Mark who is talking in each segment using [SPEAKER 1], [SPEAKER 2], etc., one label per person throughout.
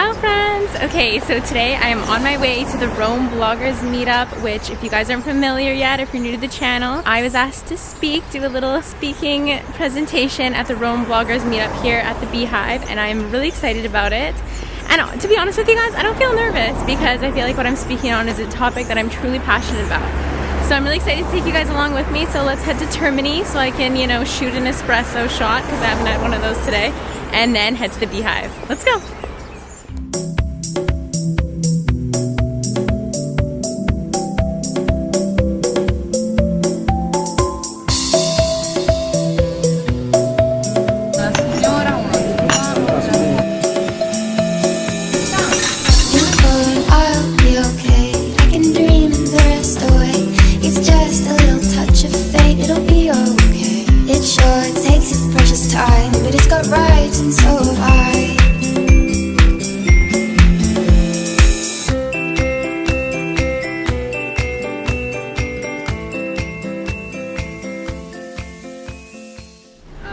[SPEAKER 1] Ciao friends! Okay, so today I am on my way to the Rome Bloggers Meetup, which if you guys aren't familiar yet, if you're new to the channel, I was asked to do a little speaking presentation at the Rome Bloggers Meetup here at the Beehive, and I'm really excited about it. And to be honest with you guys, I don't feel nervous because I feel like what I'm speaking on is a topic that I'm truly passionate about. So I'm really excited to take you guys along with me, so let's head to Termini so I can, shoot an espresso shot because I haven't had one of those today, and then head to the Beehive. Let's go!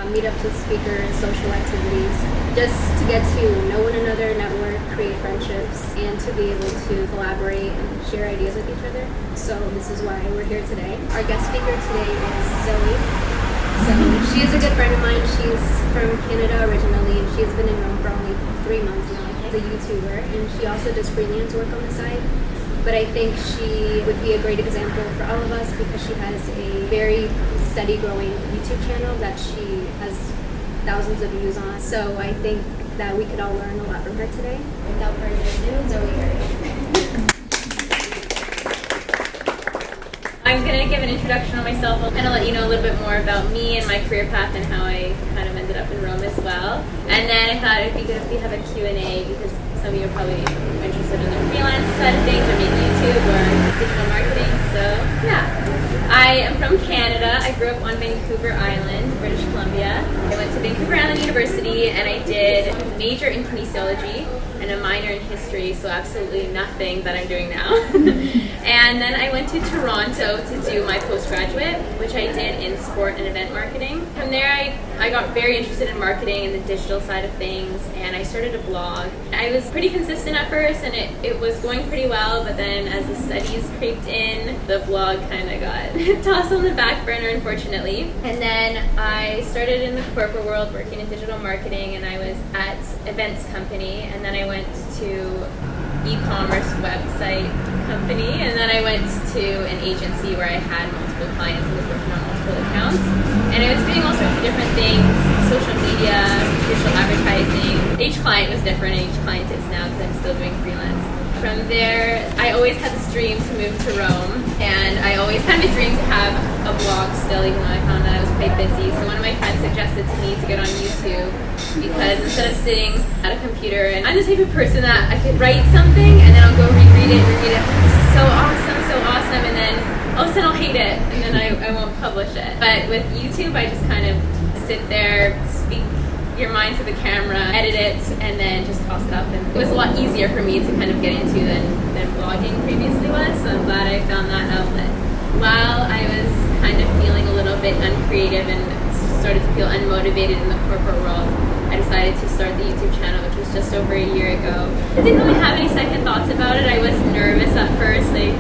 [SPEAKER 2] Meetups with speakers, social activities, just to get to know one another, network, create friendships, and to be able to collaborate and share ideas with each other. So this is why we're here today. Our guest speaker today is Zoey. So she is a good friend of mine. She's from Canada originally, and she's been in Rome for only 3 months now. She's a YouTuber, and she also does freelance work on the side. But I think she would be a great example for all of us because she has a very steady growing YouTube channel that she has thousands of views on. So I think that we could all learn a lot from her today. Without further ado, Zoey, Arielle.
[SPEAKER 1] I'm going to give an introduction on myself. I'll kind of let you know a little bit more about me and my career path and how I kind of ended up in Rome as well. And then I thought it would be good if we have a Q&A because some of you are probably interested in the freelance side of things or maybe YouTube or digital marketing. So yeah. I am from Canada. I grew up on Vancouver Island, British Columbia. I went to Vancouver Island University and I did a major in kinesiology and a minor in history, so absolutely nothing that I'm doing now. And then I went to Toronto to do my postgraduate, which I did in sport and event marketing. From there I got very interested in marketing and the digital side of things, and I started a blog. I was pretty consistent at first and it was going pretty well, but then as the studies creeped in, the blog kind of got tossed on the back burner, unfortunately. And then I started in the corporate world working in digital marketing, and I was at events company, and then I went to e-commerce website company, and then I went to an agency where I had multiple clients and was working on multiple accounts. And I was doing all sorts of different things, social media, digital advertising. Each client was different, and each client is now because I'm still doing freelance. From there, I always had this dream to move to Rome, and I always had a dream to have a blog still, even though I found that I was quite busy. So one of my friends suggested to me to get on YouTube because instead of sitting at a computer, and I'm the type of person that I could write something and then I'll go reread it, this is so awesome, and then all of a sudden I'll hate it, and then I won't publish it. But with YouTube, I just kind of sit there, speak your mind to the camera, edit it, and then just toss it up. And it was a lot easier for me to kind of get into than blogging previously was, so I'm glad I found that outlet. While I was kind of feeling a little bit uncreative and started to feel unmotivated in the corporate world, I decided to start the YouTube channel, which was just over a year ago. I didn't really have any second thoughts about it. I was nervous at first. I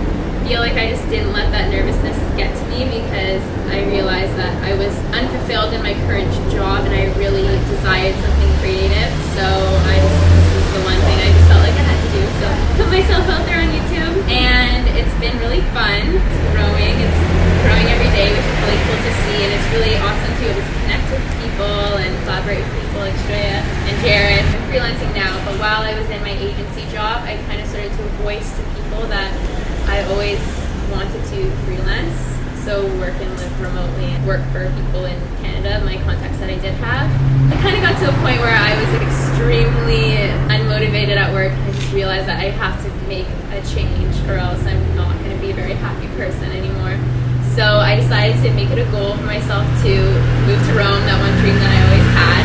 [SPEAKER 1] feel like I just didn't let that nervousness get to me because I realized that I was unfulfilled in my current job and I really desired something creative. So this was the one thing I just felt like I had to do. So put myself out there on YouTube, and it's been really fun. It's growing every day, which is really cool to see, and it's really awesome to be able to connect with people and collaborate with people like Shreya and Jared. I'm freelancing now, but while I was in my agency job, I kind of started to voice to people that I always wanted to freelance, so work and live remotely and work for people in Canada, my contacts that I did have. I kind of got to a point where I was extremely unmotivated at work. I just realized that I have to make a change or else I'm not going to be a very happy person anymore. So I decided to make it a goal for myself to move to Rome, that one dream that I always had.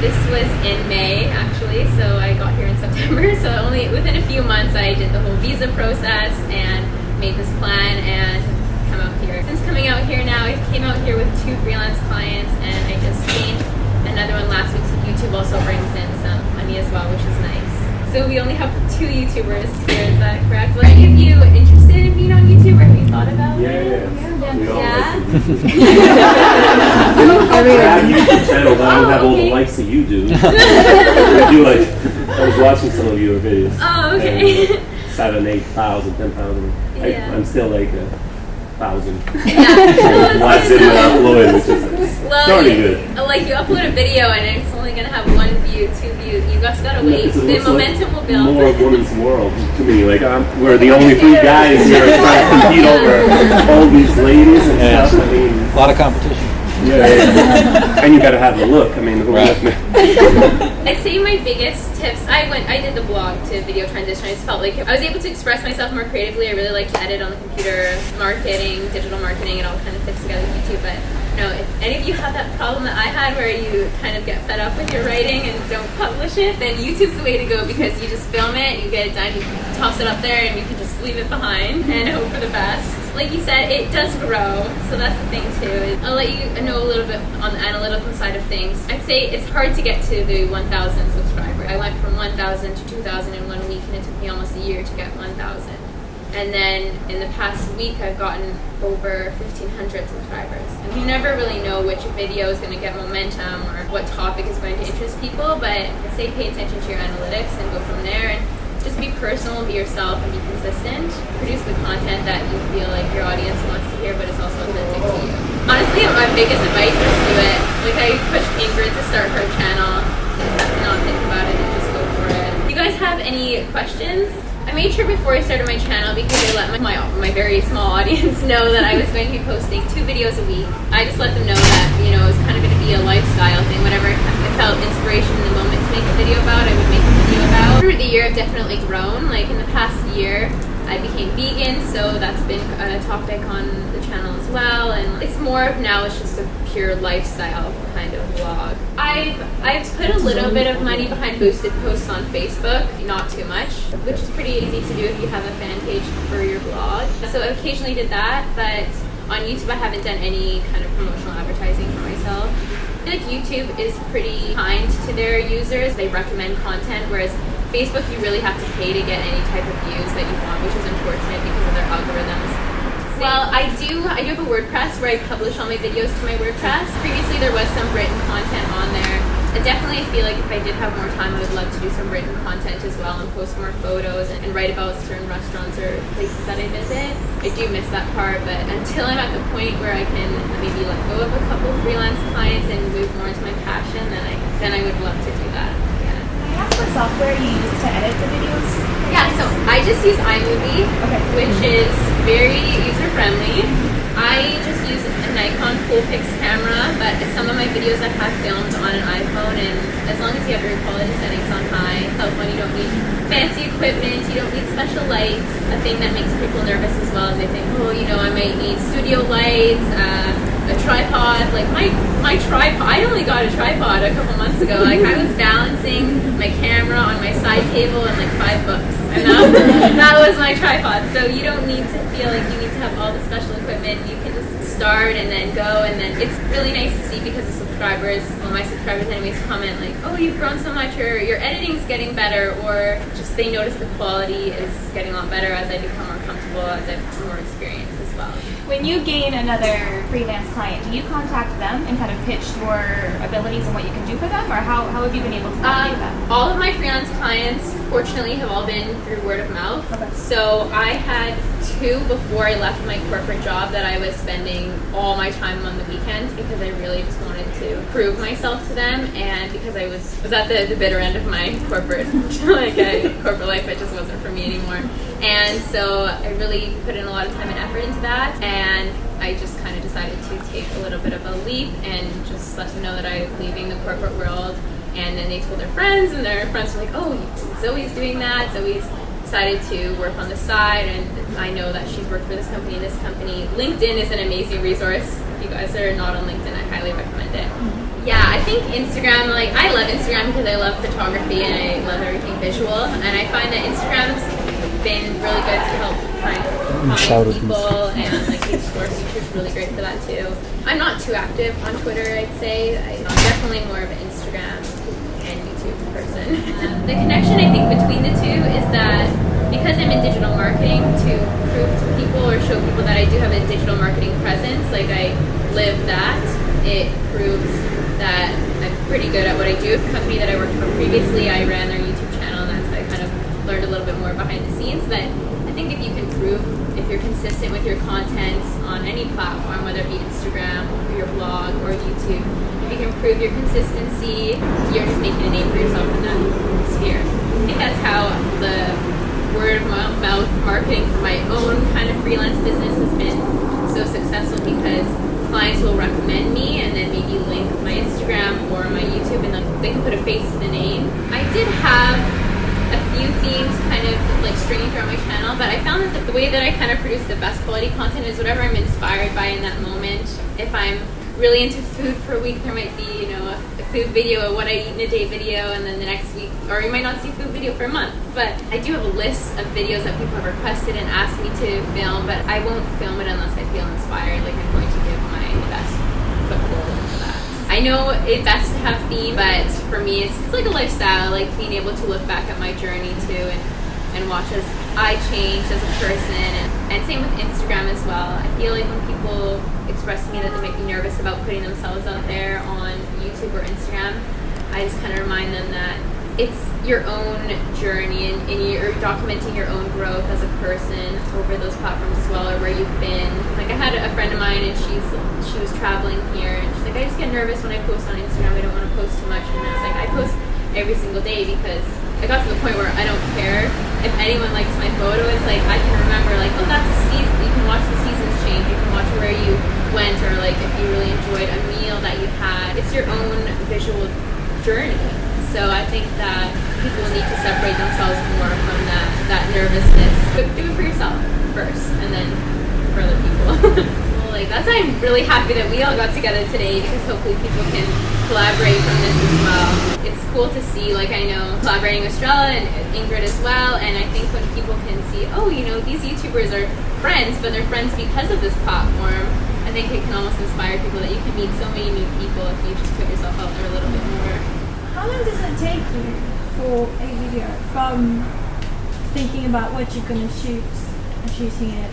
[SPEAKER 1] This was in May, actually, so I got here in September. So only within a few months, I did the whole visa process and made this plan and come out here. Since coming out here now, I came out here with 2 freelance clients, and I just gained another one last week. So YouTube also brings in some money as well, which is nice. So we only have 2 YouTubers here, is that correct? Were any of you interested in being on YouTube, or have you thought about it?
[SPEAKER 3] We all
[SPEAKER 1] Yeah?
[SPEAKER 3] like it. I have a YouTube channel, but I don't have all the likes that you do. I do like, I was watching some of your videos.
[SPEAKER 1] Oh, okay.
[SPEAKER 3] And 7, 8,000, 10,000.
[SPEAKER 1] Yeah.
[SPEAKER 3] I'm still like 1,000.
[SPEAKER 1] Yeah.
[SPEAKER 3] Last video I uploaded, which is pretty good.
[SPEAKER 1] Like you upload a video and it's only gonna have 1 view, 2 views. You just gotta wait. The momentum will build.
[SPEAKER 3] More women's world to me. Like we're the only 3 guys here trying to compete over all these ladies and stuff. I mean,
[SPEAKER 4] A lot of competition.
[SPEAKER 3] yeah. And you gotta have the look. I mean,
[SPEAKER 1] I'd say my biggest tips, I did the blog to video transition. I just felt like I was able to express myself more creatively. I really like to edit on the computer, marketing, digital marketing, it all kind of fits together with YouTube. But if any of you have that problem that I had where you kind of get fed up with your writing and don't publish it, then YouTube's the way to go, because you just film it, you get it done, you toss it up there, and you can just leave it behind and hope for the best. Like you said, it does grow, so that's the thing too. I'll let you know a little bit on the analytical side of things. I'd say it's hard to get to the 1,000 subscriber. I went from 1,000 to 2,000 in 1 week, and it took me almost a year to get 1,000. And then in the past week, I've gotten over 1,500 subscribers. And you never really know which video is going to get momentum or what topic is going to interest people, but I'd say pay attention to your analytics and go from there. And just be personal, be yourself, and be consistent. Produce the content that you feel like your audience wants to hear, but it's also authentic to you. Honestly, my biggest advice is do it. Like, I pushed Ingrid to start her channel. You just have to not think about it and just go for it. Do you guys have any questions? I made sure before I started my channel, because I let my very small audience know that I was going to be posting 2 videos a week. I just let them know that, it was kind of going to be a lifestyle thing. Whatever I felt inspiration in the moment to make a video about, I would make a video about. Through the year, I've definitely grown. Like in the past year, I became vegan, so that's been a topic on the channel as well. And it's more of now, it's just a pure lifestyle kind of vlog. I've put a little bit of money behind boosted posts on Facebook, not too much, which is pretty easy to do if you have a fan page for your blog. So I occasionally did that, but on YouTube I haven't done any kind of promotional advertising for myself. I feel like YouTube is pretty kind to their users. They recommend content, whereas Facebook, you really have to pay to get any type of views that you want, which is unfortunate because of their algorithms. Well, I do have a WordPress where I publish all my videos to my WordPress. Previously, there was some written content on there. I definitely feel like if I did have more time, I would love to do some written content as well and post more photos and write about certain restaurants or places that I visit. I do miss that part, but until I'm at the point where I can maybe let go of a couple freelance clients and move more into my passion, then I would love to do that.
[SPEAKER 5] Ask what software you use to edit the videos?
[SPEAKER 1] Yeah, so I just use iMovie, which is very user-friendly. I just use a Nikon Coolpix camera, but some of my videos I have filmed on an iPhone, and as long as you have your quality settings on high, cell phone, you don't need fancy equipment, you don't need special lights. A thing that makes people nervous as well is they think, I might need studio lights, a tripod. Like my tripod, I only got a tripod a couple months ago. Like I was balancing my camera on my side table and like 5 books, and that was my tripod. So you don't need to feel like you need to have all the special equipment. You can just start and then go, and then it's really nice to see because the subscribers, my subscribers anyways, comment like, oh, you've grown so much, or your editing's getting better, or just they notice the quality is getting a lot better as I become more comfortable, as I have more experience as well.
[SPEAKER 5] When you gain another freelance client, do you contact them and kind of pitch your abilities and what you can do for them, or how have you been able to navigate that?
[SPEAKER 1] All of my freelance clients, fortunately, have all been through word of mouth. Okay. So I had 2 before I left my corporate job that I was spending all my time on the weekends because I really just wanted to prove myself to them, and because I was at the bitter end of my corporate corporate life, it just wasn't for me anymore. And so I really put in a lot of time and effort into that, and I just kind of decided to take a little bit of a leap and just let them know that I'm leaving the corporate world. And then they told their friends, and their friends were like, oh, Zoey's doing that. Zoey's decided to work on the side, and I know that she's worked for this company and this company. LinkedIn is an amazing resource. If you guys are not on LinkedIn, I highly recommend it. Yeah, I think Instagram, I love Instagram because I love photography and I love everything visual, and I find that Instagram's been really good to help find people, and the Explore feature is really great for that too. I'm not too active on Twitter, I'd say. I'm definitely more of an Instagram and YouTube person. The connection, I think, between the show people that I do have a digital marketing presence, like I live that, it proves that I'm pretty good at what I do. The company that I worked for previously, I ran their YouTube channel, and that's how I kind of learned a little bit more behind the scenes. But I think if you can prove, if you're consistent with your content on any platform, whether it be Instagram or your blog or YouTube, if you can prove your consistency, you're just making a name for yourself in that sphere. I think that's how the word of mouth marketing for my own kind of freelance business has been so successful, because clients will recommend me and then maybe link my Instagram or my YouTube, and then they can put a face to the name. I did have a few themes kind of like stringing throughout my channel, but I found that the way that I kind of produce the best quality content is whatever I'm inspired by in that moment. If I'm really into food for a week, there might be, you know, a food video, a what I eat in a day video, and then the next week, or you might not see food video for a month. But I do have a list of videos that people have requested and asked me to film, but I won't film it unless I feel inspired, like I'm going to give my best foot forward for that. I know it's best to have theme, but for me it's like a lifestyle, like being able to look back at my journey too, and watch as I changed as a person, and same with Instagram as well. I feel like when people express to me that they might be nervous about putting themselves out there on YouTube or Instagram, I just kind of remind them that it's your own journey, and you're documenting your own growth as a person over those platforms as well, or where you've been. Like I had a friend of mine, and she was traveling here, and she's like, I just get nervous when I post on Instagram. I don't want to post too much. And I was like, I post every single day, because I got to the point where I don't care if anyone likes my photo. It's like I can remember, like, oh, that's a season. You can watch the seasons change. You can watch where you went, or like if you really enjoyed a meal that you had. It's your own visual journey. So I think that people need to separate themselves more from that nervousness. But do it for yourself first, and then for other people. Well, like that's why I'm really happy that we all got together today, because hopefully people can collaborate from this as well. It's cool to see, like I know collaborating with Estrella and Ingrid as well, and I think when people can see, oh, you know, these YouTubers are friends, but they're friends because of this platform, I think it can almost inspire people that you can meet so many new people if you just put yourself out there a little bit more.
[SPEAKER 4] How long does it take you for a video from thinking about what you're going to shoot and shooting it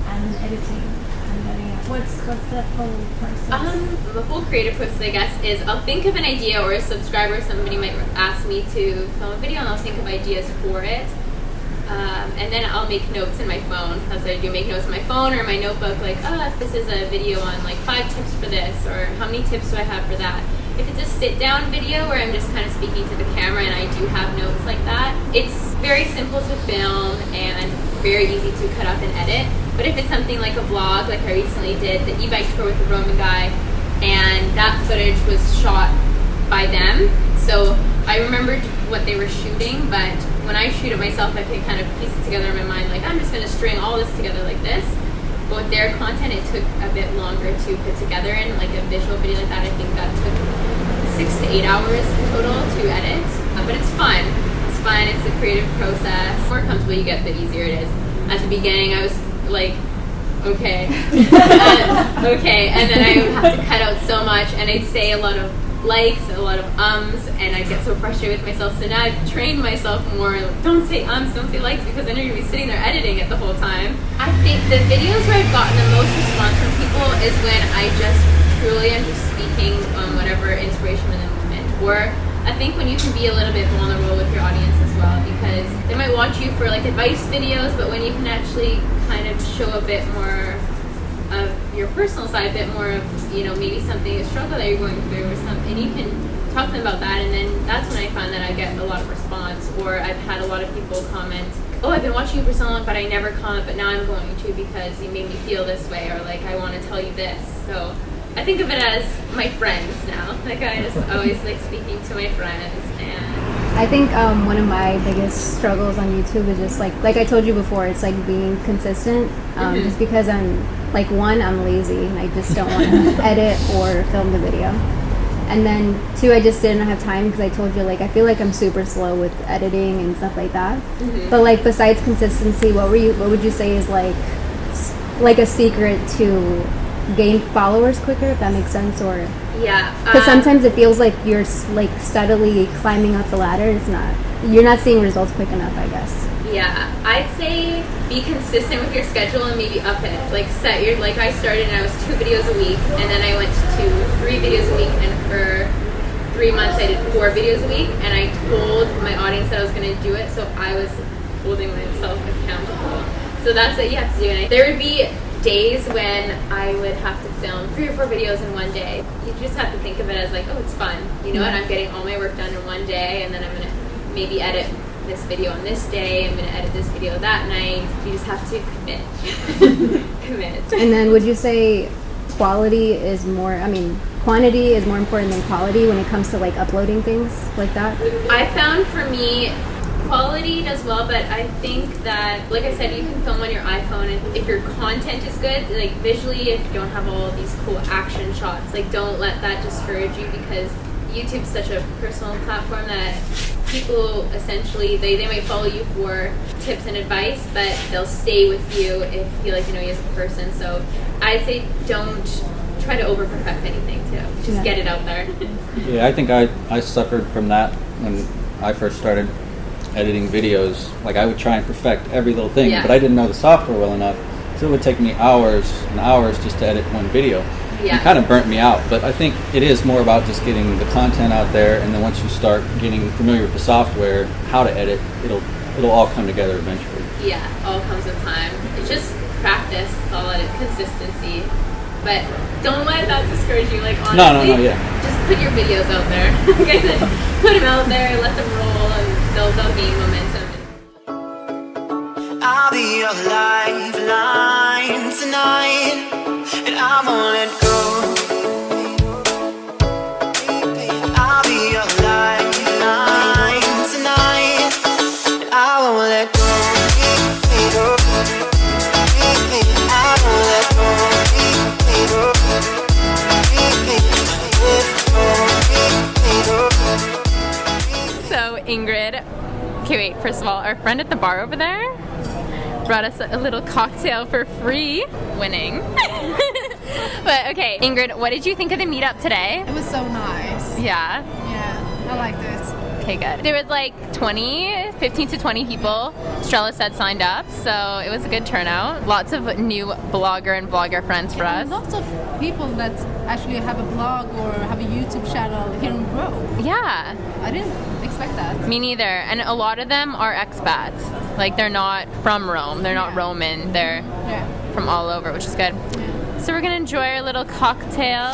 [SPEAKER 4] and editing and getting it? What's that whole process?
[SPEAKER 1] The whole creative process, I guess, is I'll think of an idea, or a subscriber, somebody might ask me to film a video, and I'll think of ideas for it. And then I'll make notes in my phone. That's what I do, make notes in my phone or my notebook, like, oh, if this is a video on like 5 tips for this, or how many tips do I have for that. If it's a sit-down video where I'm just kind of speaking to the camera and I do have notes like that, it's very simple to film and very easy to cut up and edit. But if it's something like a vlog, like I recently did the e-bike tour with the Roman guy, and that footage was shot by them, so I remembered what they were shooting, but when I shoot it myself, I can kind of piece it together in my mind, like I'm just going to string all this together like this. But with their content, it took a bit longer to put together in, like a visual video like that. I think that took 6 to 8 hours total to edit, but it's fun. It's fun. It's a creative process. The more comfortable you get, the easier it is. At the beginning, I was like, okay, okay, and then I would have to cut out so much, and I'd say a lot of likes, a lot of ums, and I'd get so frustrated with myself. So now I've trained myself more. Don't say ums, don't say likes, because then you're gonna be sitting there editing it the whole time. I think the videos where I've gotten the most response from people is when I just truly am just speaking on whatever inspiration in the moment. Or I think when you can be a little bit vulnerable with your audience as well, because they might watch you for like advice videos, but when you can actually kind of show a bit more of your personal side, a bit more of, you know, maybe something, a struggle that you're going through or something, you can talk to them about that, and then that's when I find that I get a lot of response. Or I've had a lot of people comment, oh, I've been watching you for so long, but I never comment, but now I'm going to because you made me feel this way, or like I want to tell you this. So I think of it as my friends now. Like I just always like speaking to my friends. And
[SPEAKER 2] I think one of my biggest struggles on YouTube is just like I told you before, it's like being consistent. Just because I'm like, one, I'm lazy and I just don't want to edit or film the video. And then 2, I just didn't have time, because I told you, like, I feel like I'm super slow with editing and stuff like that. But like, besides consistency, what would you say is like a secret to gain followers quicker, if that makes sense? Or
[SPEAKER 1] yeah,
[SPEAKER 2] because sometimes it feels like you're like steadily climbing up the ladder. It's not. You're not seeing results quick enough, I guess.
[SPEAKER 1] Yeah, I'd say be consistent with your schedule and maybe up it. Like set your, like I started and I was 2 videos a week, and then I went to 3 videos a week, and for 3 months I did 4 videos a week, and I told my audience that I was going to do it, so I was holding myself accountable. So that's what you have to do. And there would be days when I would have to film 3 or 4 videos in one day. You just have to think of it as like, oh, it's fun. You know what? I'm getting all my work done in one day, and then I'm going to maybe edit this video on this day. I'm going to edit this video that night. You just have to commit. Commit.
[SPEAKER 2] And then would you say quantity is more important than quality when it comes to like uploading things like that?
[SPEAKER 1] I found for me, quality does well, but I think that, like I said, you can film on your iPhone, and if your content is good, like visually, if you don't have all these cool action shots, like don't let that discourage you, because YouTube's such a personal platform that people essentially, they might follow you for tips and advice, but they'll stay with you if you like to know you as a person. So I'd say don't try to over perfect anything too. Just get it out there.
[SPEAKER 6] Yeah, I think I suffered from that when I first started editing videos. Like I would try and perfect every little thing, but I didn't know the software well enough, so it would take me hours and hours just to edit one video. It kind of burnt me out, but I think it is more about just getting the content out there, and then once you start getting familiar with the software, how to edit, it'll all come together eventually.
[SPEAKER 1] Yeah, all comes with time. It's just practice, it's all at consistency. But don't let that discourage you, like honestly.
[SPEAKER 6] No,
[SPEAKER 1] just put your videos out there. Like I said, put them out there, let them roll, and they'll gain momentum.
[SPEAKER 7] I'll be your lifeline tonight, and I won't let go. I'll be your lifeline tonight, and I won't let go. I won't let go.
[SPEAKER 1] So Ingrid, okay wait, first of all, our friend at the bar over there brought us a little cocktail for free, winning. But okay, Ingrid, what did you think of the meetup today?
[SPEAKER 8] It was so nice.
[SPEAKER 1] Yeah?
[SPEAKER 8] Yeah, I liked it.
[SPEAKER 1] Okay, good. There was like 15 to 20 people, Strella said, signed up, so it was a good turnout. Lots of new blogger and vlogger friends for us.
[SPEAKER 8] Lots of people that actually have a blog or have a YouTube channel here in Rome.
[SPEAKER 1] Yeah.
[SPEAKER 8] I didn't expect that.
[SPEAKER 1] Me neither. And a lot of them are expats. Like they're not from Rome. They're not Roman. They're from all over, which is good.
[SPEAKER 8] Yeah.
[SPEAKER 1] So we're gonna enjoy our little cocktail.